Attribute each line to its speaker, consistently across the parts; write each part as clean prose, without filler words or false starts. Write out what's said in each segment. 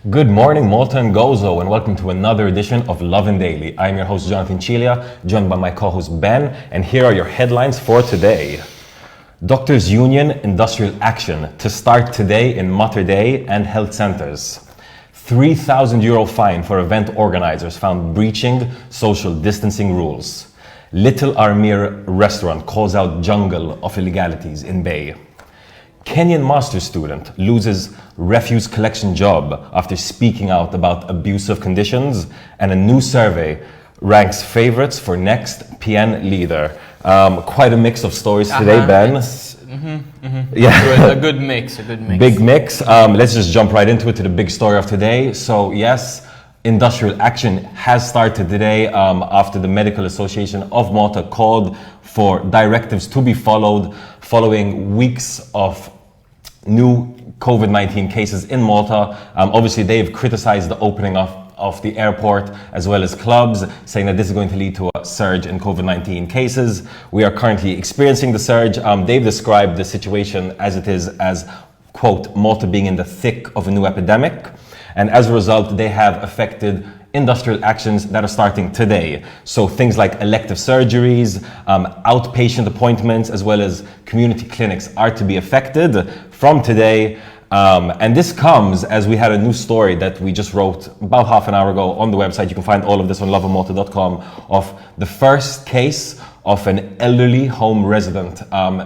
Speaker 1: Good morning, Malta and Gozo, and welcome to another edition of Lovin Daily. I'm your host, Jonathan Chilia, joined by my co-host, Ben, and here are your headlines for today. Doctors' Union Industrial Action to start today in Mater Dei and health centres. €3,000 fine for event organisers found breaching social distancing rules. Little Armier restaurant calls out jungle of illegalities in Bay. Kenyan master's student loses refuse collection job after speaking out about abusive conditions, and a new survey ranks favorites for next PN leader. Quite a mix of stories today, Ben.
Speaker 2: Yeah, a good mix.
Speaker 1: Big mix. Let's just jump right into it, to the big story of today. So yes, industrial action has started today after the Medical Association of Malta called for directives to be followed following weeks of new COVID-19 cases in Malta. Obviously, they've criticized the opening of the airport as well as clubs, saying that this is going to lead to a surge in COVID-19 cases. We are currently experiencing the surge. They've described the situation as it is as, quote, Malta being in the thick of a new epidemic. And as a result, they have affected industrial actions that are starting today. So things like elective surgeries, outpatient appointments, as well as community clinics are to be affected from today. And this comes as we had a new story that we just wrote about half an hour ago on the website. You can find all of this on lovinmalta.com, of the first case of an elderly home resident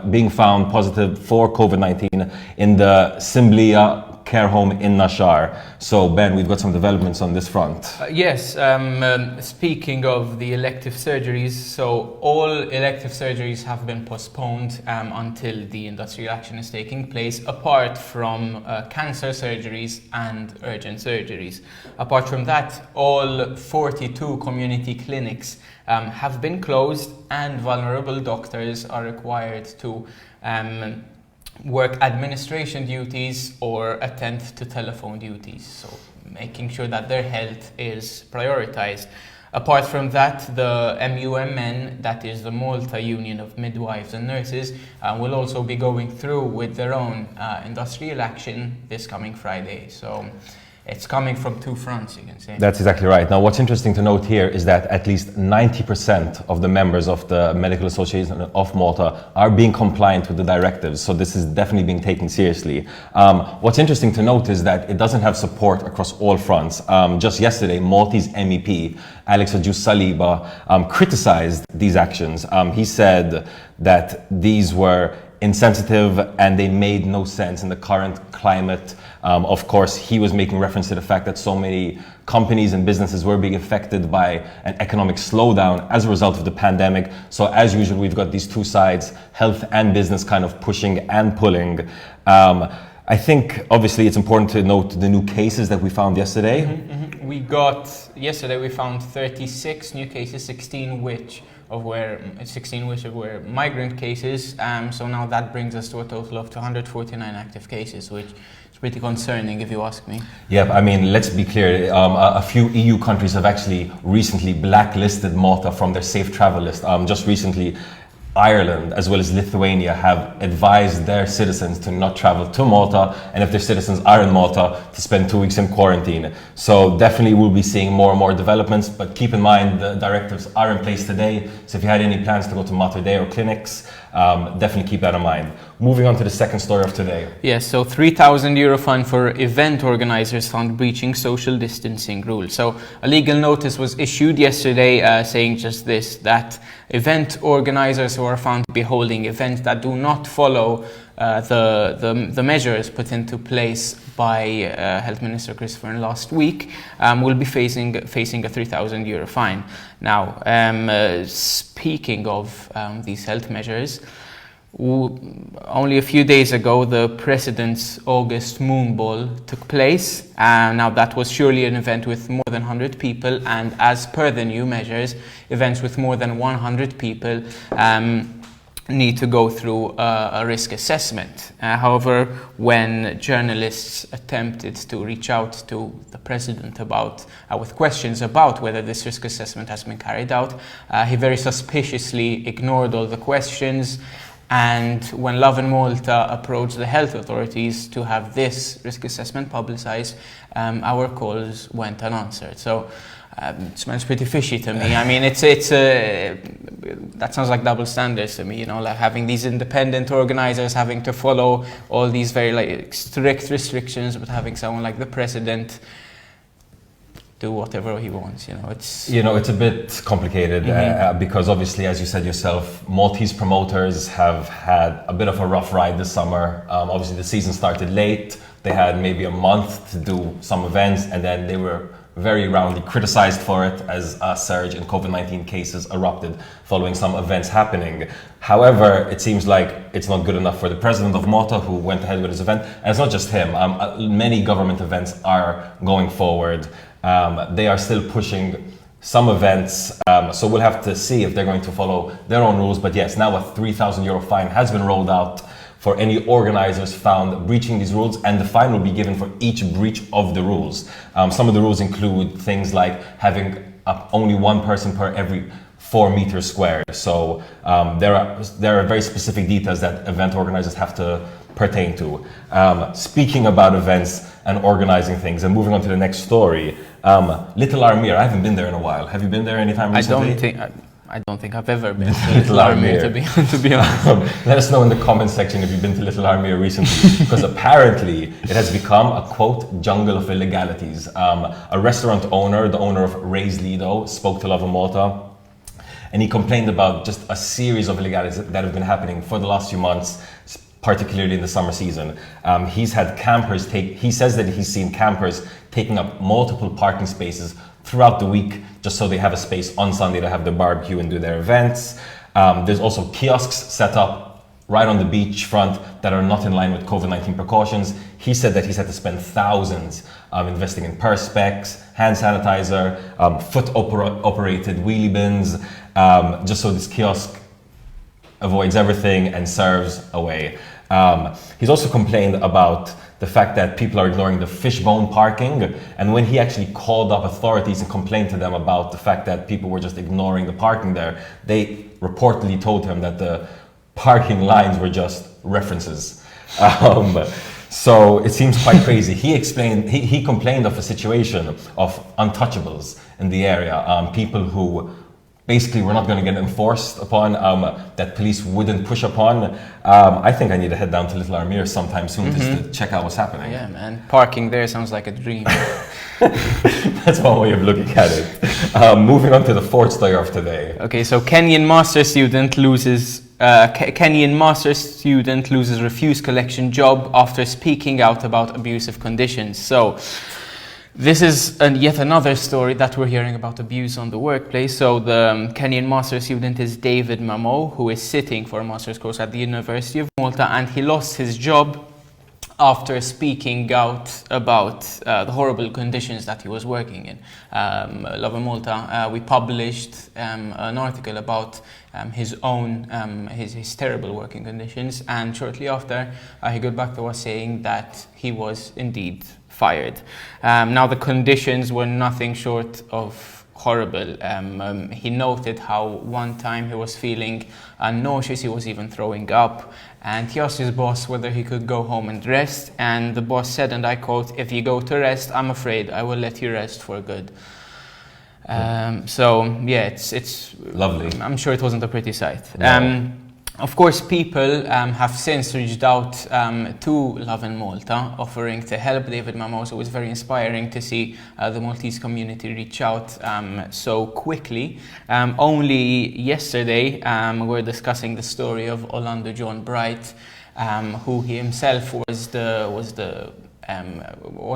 Speaker 1: being found positive for COVID-19 in the Simblia care home in Nashar. So Ben, we've got some developments on this front.
Speaker 2: Yes, speaking of the elective surgeries, so all elective surgeries have been postponed until the industrial action is taking place, apart from cancer surgeries and urgent surgeries. Apart from that, all 42 community clinics have been closed, and vulnerable doctors are required to work administration duties or attend to telephone duties, so making sure that their health is prioritized. Apart from that, the MUMN, that is the Malta Union of Midwives and Nurses, will also be going through with their own industrial action this coming Friday. So it's coming from two fronts, you can say.
Speaker 1: That's exactly right. Now, what's interesting to note here is that at least 90% of the members of the Medical Association of Malta are being compliant with the directives. So this is definitely being taken seriously. What's interesting to note is that it doesn't have support across all fronts. Just yesterday, Maltese MEP Alex Saliba criticized these actions. He said that these were insensitive and they made no sense in the current climate. Of course, he was making reference to the fact that so many companies and businesses were being affected by an economic slowdown as a result of the pandemic. So as usual, we've got these two sides, health and business, kind of pushing and pulling. I think obviously it's important to note the new cases that we found yesterday.
Speaker 2: Yesterday we found 36 new cases, 16 which were migrant cases. So now that brings us to a total of 249 active cases, which is pretty concerning if you ask me.
Speaker 1: Yeah, I mean, let's be clear. A few EU countries have actually recently blacklisted Malta from their safe travel list. Just recently, Ireland as well as Lithuania have advised their citizens to not travel to Malta, and if their citizens are in Malta, to spend 2 weeks in quarantine. So definitely we'll be seeing more and more developments, but keep in mind the directives are in place today. So if you had any plans to go to Mater Dei or clinics, definitely keep that in mind. Moving on to the second story of today.
Speaker 2: Yes, so €3,000 fine for event organisers found breaching social distancing rules. So a legal notice was issued yesterday saying just this, that event organisers who are found to be holding events that do not follow the measures put into place by Health Minister Christopher last week will be facing a €3,000 fine. Now, speaking of these health measures, only a few days ago, the President's August Moon Ball took place. Now, that was surely an event with more than 100 people, and as per the new measures, events with more than 100 people need to go through a risk assessment. However, when journalists attempted to reach out to the President with questions about whether this risk assessment has been carried out, he very suspiciously ignored all the questions And when Lovin Malta approached the health authorities to have this risk assessment publicized, our calls went unanswered. So it smells pretty fishy to me. I mean, that sounds like double standards to me, you know, like having these independent organizers having to follow all these very like strict restrictions, but having someone like the president do whatever he wants, it's
Speaker 1: a bit complicated because obviously, as you said yourself, Maltese promoters have had a bit of a rough ride this summer. Obviously the season started late. They had maybe a month to do some events, and then they were very roundly criticized for it as a surge in COVID-19 cases erupted following some events happening. However, it seems like it's not good enough for the president of Malta, who went ahead with his event. And it's not just him. Many government events are going forward. They are still pushing some events, so we'll have to see if they're going to follow their own rules. But yes, now a €3,000 fine has been rolled out for any organizers found breaching these rules, and the fine will be given for each breach of the rules. Some of the rules include things like having only one person per every 4 meters squared. So there are very specific details that event organizers have to pertain to. Speaking about events and organizing things, and moving on to the next story, Little Armier. I haven't been there in a while. Have you been there anytime recently?
Speaker 2: I don't think I've ever been to Little Armier, to be honest.
Speaker 1: Let us know in the comment section if you've been to Little Armier recently, because apparently it has become a, quote, jungle of illegalities. A restaurant owner, the owner of Ray's Lido, spoke to Lovin Malta, and he complained about just a series of illegalities that have been happening for the last few months, particularly in the summer season. He's had campers he says that he's seen campers taking up multiple parking spaces throughout the week, just so they have a space on Sunday to have their barbecue and do their events. There's also kiosks set up right on the beach front that are not in line with COVID-19 precautions. He said that he's had to spend thousands investing in perspex, hand sanitizer, foot-operated wheelie bins, just so this kiosk avoids everything and serves away. He's also complained about the fact that people are ignoring the fishbone parking, and when he actually called up authorities and complained to them about the fact that people were just ignoring the parking there, they reportedly told him that the parking lines were just references. So it seems quite crazy. He complained of a situation of untouchables in the area, people who basically we're not going to get enforced upon, that police wouldn't push upon. I think I need to head down to Little Armier sometime soon just to check out what's happening.
Speaker 2: Yeah, man. Parking there sounds like a dream.
Speaker 1: That's one way of looking at it. Moving on to the fourth story of today.
Speaker 2: Okay, so Kenyan master student loses refuse collection job after speaking out about abusive conditions. So this is yet another story that we're hearing about abuse on the workplace. So the Kenyan master student is David Mamo, who is sitting for a master's course at the University of Malta, and he lost his job after speaking out about the horrible conditions that he was working in. Lovin Malta, we published an article about his terrible working conditions, and shortly after he got back to us saying that he was indeed fired. Now the conditions were nothing short of horrible. He noted how one time he was feeling nauseous, he was even throwing up, and he asked his boss whether he could go home and rest, and the boss said, and I quote, "If you go to rest, I'm afraid I will let you rest for good." So yeah, it's
Speaker 1: lovely.
Speaker 2: I'm sure it wasn't a pretty sight.
Speaker 1: No.
Speaker 2: Of course, people have since reached out to Lovin Malta, offering to help David Mamo. So it was very inspiring to see the Maltese community reach out so quickly. Only yesterday, we were discussing the story of Orlando John Bright, who he himself was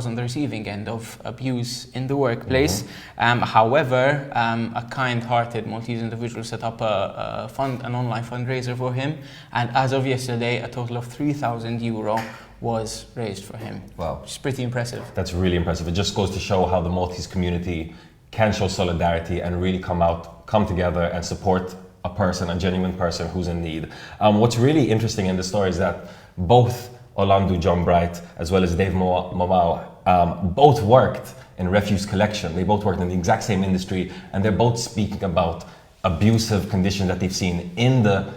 Speaker 2: on the receiving end of abuse in the workplace. However, a kind-hearted Maltese individual set up an online fundraiser for him, and as of yesterday, a total of €3,000 was raised for him.
Speaker 1: Wow.
Speaker 2: Which is pretty impressive.
Speaker 1: That's really impressive. It just goes to show how the Maltese community can show solidarity and really come together and support a genuine person who's in need. What's really interesting in the story is that both Orlando John Bright as well as Dave Momau both worked in refuse collection. They both worked in the exact same industry, and they're both speaking about abusive conditions that they've seen in the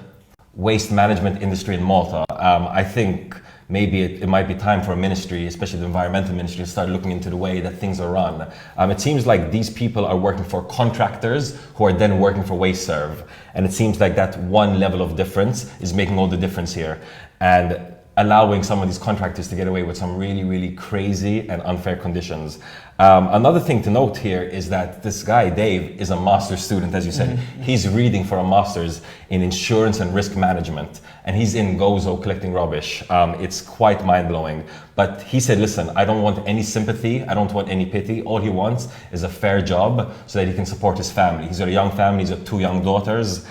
Speaker 1: waste management industry in Malta. I think maybe it might be time for a ministry, especially the environmental ministry, to start looking into the way that things are run. It seems like these people are working for contractors who are then working for WasteServe. And it seems like that one level of difference is making all the difference here. And allowing some of these contractors to get away with some really, really crazy and unfair conditions. Another thing to note here is that this guy, Dave, is a master's student, as you said. He's reading for a master's in insurance and risk management, and he's in Gozo collecting rubbish. It's quite mind-blowing. But he said, listen, I don't want any sympathy, I don't want any pity. All he wants is a fair job so that he can support his family. He's got a young family, he's got 2 young daughters.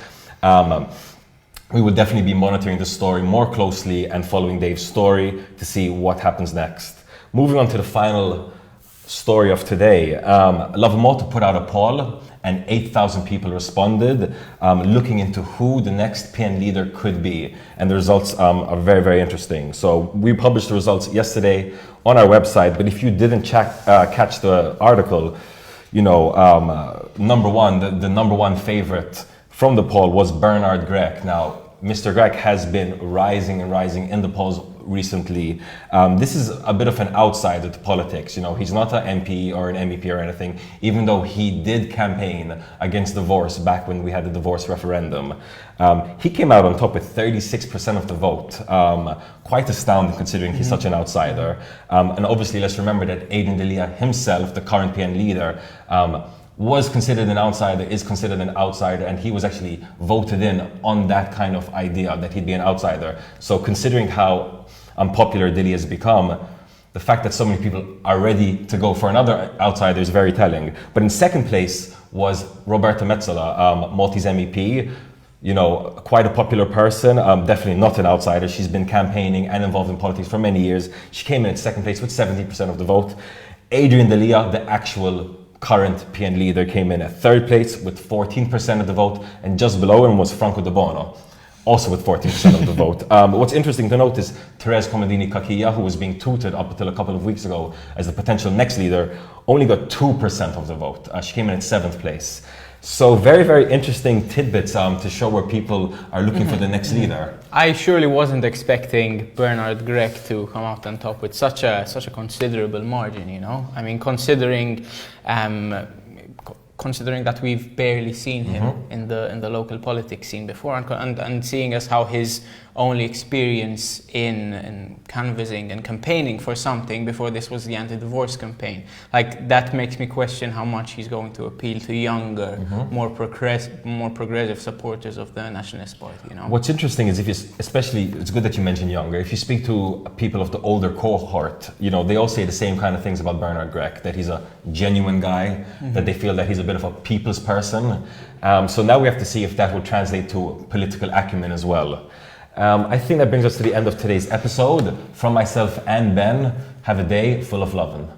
Speaker 1: We will definitely be monitoring the story more closely and following Dave's story to see what happens next. Moving on to the final story of today. Lovin Malta put out a poll and 8,000 people responded, looking into who the next PN leader could be. And the results are very, very interesting. So we published the results yesterday on our website, but if you didn't catch the article, you know, number one, the number one favorite from the poll was Bernard Grech. Now, Mr. Grech has been rising and rising in the polls recently. This is a bit of an outsider to politics. You know, he's not an MP or an MEP or anything, even though he did campaign against divorce back when we had the divorce referendum. He came out on top with 36% of the vote. Quite astounding considering he's such an outsider. And obviously, let's remember that Adrian Delia himself, the current PN leader, was considered an outsider, is considered an outsider, and he was actually voted in on that kind of idea that he'd be an outsider. So considering how unpopular Dilly has become, the fact that so many people are ready to go for another outsider is very telling. But in second place was Roberta Metsola, Maltese MEP. You know, quite a popular person, definitely not an outsider. She's been campaigning and involved in politics for many years. She came in second place with 70% of the vote. Adrian Delia, the actual current PN leader, came in at third place with 14% of the vote, and just below him was Franco De Bono, also with 14% of the vote. What's interesting to note is Therese Comodini Kakia, who was being touted up until a couple of weeks ago as the potential next leader, only got 2% of the vote. She came in at seventh place. So very, very interesting tidbits to show where people are looking for the next leader.
Speaker 2: I surely wasn't expecting Bernard Grech to come out on top with such a considerable margin, you know? I mean, considering that we've barely seen him in the local politics scene before, and seeing as how his only experience in canvassing and campaigning for something before this was the anti-divorce campaign, like that makes me question how much he's going to appeal to younger, more progressive supporters of the Nationalist Party. You know,
Speaker 1: what's interesting is especially it's good that you mentioned younger. If you speak to people of the older cohort, you know, they all say the same kind of things about Bernard Grech, that he's a genuine guy, that they feel that he's a bit of a people's person. So now we have to see if that will translate to political acumen as well. I think that brings us to the end of today's episode. From myself and Ben, have a day full of lovin'.